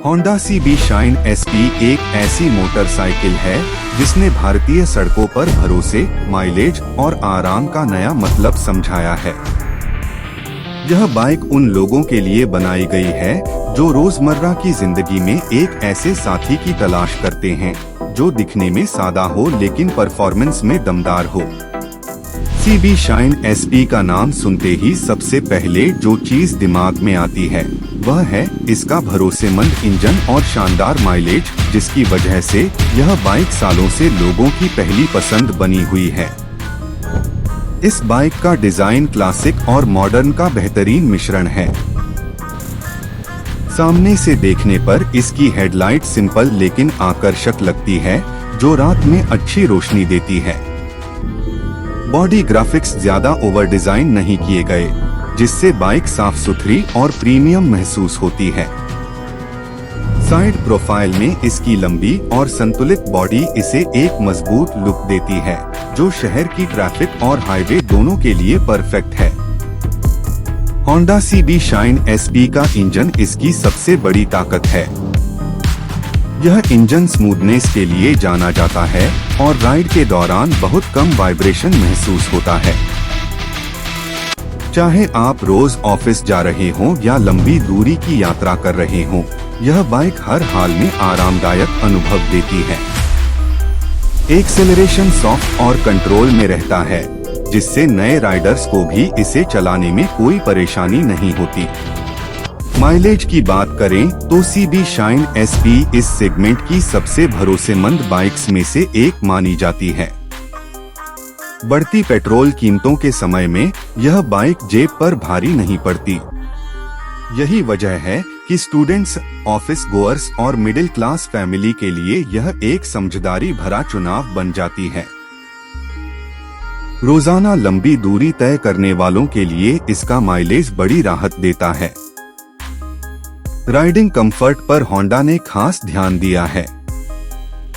Honda CB shine SP एक ऐसी motorcycle है जिसने भारतीय सड़कों पर भरोसे, माइलेज और आराम का नया मतलब समझाया है। यह बाइक उन लोगों के लिए बनाई गई है जो रोजमर्रा की जिंदगी में एक ऐसे साथी की तलाश करते हैं जो दिखने में सादा हो लेकिन परफॉर्मेंस में दमदार हो। CB शाइन SP का नाम सुनते ही सबसे पहले जो चीज दिमाग में आती है वह है इसका भरोसेमंद इंजन और शानदार माइलेज, जिसकी वजह से यह बाइक सालों से लोगों की पहली पसंद बनी हुई है। इस बाइक का डिजाइन क्लासिक और मॉडर्न का बेहतरीन मिश्रण है। सामने से देखने पर इसकी हेडलाइट सिंपल लेकिन आकर्षक लगती है जो रात में अच्छी रोशनी देती है। बॉडी ग्राफिक्स ज्यादा ओवर डिजाइन नहीं किए गए, जिससे बाइक साफ सुथरी और प्रीमियम महसूस होती है। साइड प्रोफाइल में इसकी लंबी और संतुलित बॉडी इसे एक मजबूत लुक देती है जो शहर की ट्रैफिक और हाईवे दोनों के लिए परफेक्ट है। होंडा CB शाइन SP का इंजन इसकी सबसे बड़ी ताकत है। यह इंजन स्मूथनेस के लिए जाना जाता है और राइड के दौरान बहुत कम वाइब्रेशन महसूस होता है। चाहे आप रोज ऑफिस जा रहे हों या लंबी दूरी की यात्रा कर रहे हों, यह बाइक हर हाल में आरामदायक अनुभव देती है। एक्सेलरेशन सॉफ्ट और कंट्रोल में रहता है, जिससे नए राइडर्स को भी इसे चलाने में कोई परेशानी नहीं होती। माइलेज की बात करें तो CB शाइन SP इस सेगमेंट की सबसे भरोसेमंद बाइक्स में से एक मानी जाती है। बढ़ती पेट्रोल कीमतों के समय में यह बाइक जेब पर भारी नहीं पड़ती। यही वजह है कि स्टूडेंट्स, ऑफिस गोअर्स और मिडिल क्लास फैमिली के लिए यह एक समझदारी भरा चुनाव बन जाती है। रोजाना लंबी दूरी तय करने वालों के लिए इसका माइलेज बड़ी राहत देता है। राइडिंग कंफर्ट पर होंडा ने खास ध्यान दिया है।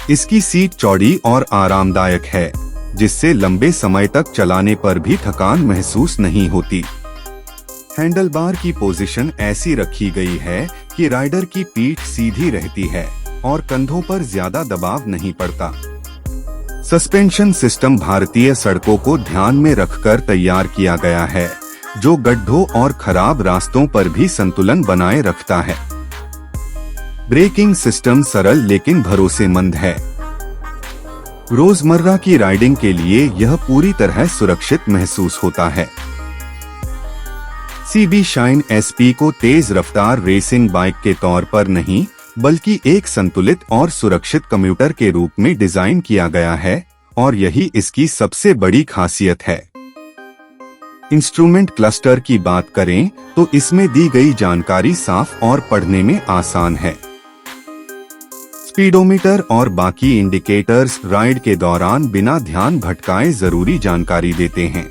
इसकी सीट चौड़ी और आरामदायक है, जिससे लंबे समय तक चलाने पर भी थकान महसूस नहीं होती। हैंडलबार की पोजीशन ऐसी रखी गई है कि राइडर की पीठ सीधी रहती है और कंधों पर ज्यादा दबाव नहीं पड़ता। सस्पेंशन सिस्टम भारतीय सड़कों को ध्यान में रखकर तैयार किया गया है, जो गड्ढों और खराब रास्तों पर भी संतुलन बनाए रखता है। ब्रेकिंग सिस्टम सरल लेकिन भरोसेमंद है। रोजमर्रा की राइडिंग के लिए यह पूरी तरह सुरक्षित महसूस होता है। CB शाइन SP को तेज रफ्तार रेसिंग बाइक के तौर पर नहीं, बल्कि एक संतुलित और सुरक्षित कम्यूटर के रूप में डिजाइन किया गया है, और यही इसकी सबसे बड़ी खासियत है। इंस्ट्रूमेंट क्लस्टर की बात करें तो इसमें दी गई जानकारी साफ और पढ़ने में आसान है। स्पीडोमीटर और बाकी इंडिकेटर्स राइड के दौरान बिना ध्यान भटकाए जरूरी जानकारी देते हैं।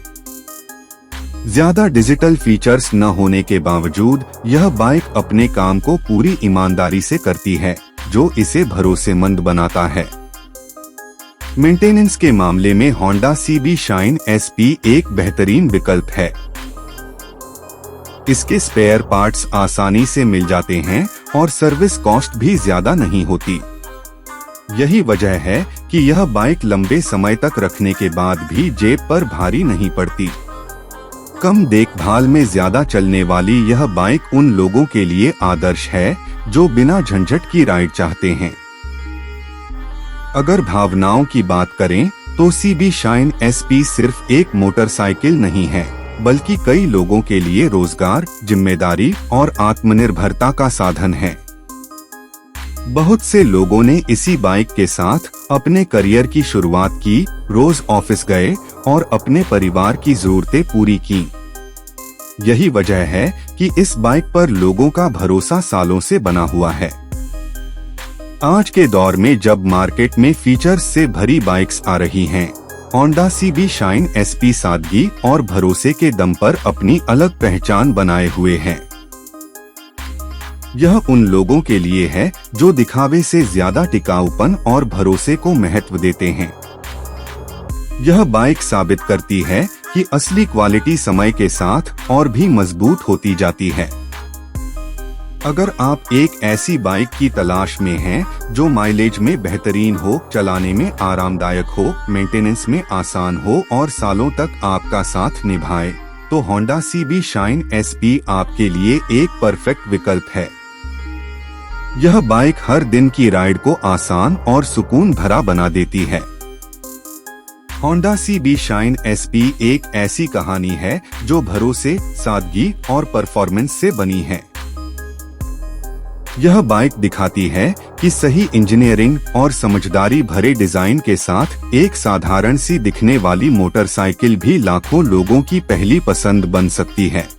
ज्यादा डिजिटल फीचर्स न होने के बावजूद यह बाइक अपने काम को पूरी ईमानदारी से करती है, जो इसे भरोसेमंद बनाता है। मेंटेनेंस के मामले में होंडा CB शाइन SP एक बेहतरीन विकल्प है। इसके स्पेयर पार्ट्स आसानी से मिल जाते हैं और सर्विस कॉस्ट भी ज्यादा नहीं होती। यही वजह है कि यह बाइक लंबे समय तक रखने के बाद भी जेब पर भारी नहीं पड़ती। कम देखभाल में ज्यादा चलने वाली यह बाइक उन लोगों के लिए आदर्श है जो बिना झंझट की राइड चाहते हैं। अगर भावनाओं की बात करें तो CB शाइन SP सिर्फ एक मोटरसाइकिल नहीं है, बल्कि कई लोगों के लिए रोजगार, जिम्मेदारी और आत्मनिर्भरता का साधन है। बहुत से लोगों ने इसी बाइक के साथ अपने करियर की शुरुआत की, रोज ऑफिस गए और अपने परिवार की जरूरतें पूरी की। यही वजह है कि इस बाइक पर लोगों का भरोसा सालों से बना हुआ है। आज के दौर में जब मार्केट में फीचर्स से भरी बाइक्स आ रही हैं, होंडा CB शाइन SP सादगी और भरोसे के दम पर अपनी अलग पहचान बनाए हुए हैं। यह उन लोगों के लिए है जो दिखावे से ज्यादा टिकाऊपन और भरोसे को महत्व देते हैं। यह बाइक साबित करती है कि असली क्वालिटी समय के साथ और भी मजबूत होती जाती है। अगर आप एक ऐसी बाइक की तलाश में हैं जो माइलेज में बेहतरीन हो, चलाने में आरामदायक हो, मेंटेनेंस में आसान हो और सालों तक आपका साथ निभाए, तो होंडा CB शाइन SP आपके लिए एक परफेक्ट विकल्प है। यह बाइक हर दिन की राइड को आसान और सुकून भरा बना देती है। होंडा CB शाइन SP एक ऐसी कहानी है जो भरोसे, सादगी और परफॉर्मेंस से बनी है। यह बाइक दिखाती है कि सही इंजीनियरिंग और समझदारी भरे डिजाइन के साथ एक साधारण सी दिखने वाली मोटरसाइकिल भी लाखों लोगों की पहली पसंद बन सकती है।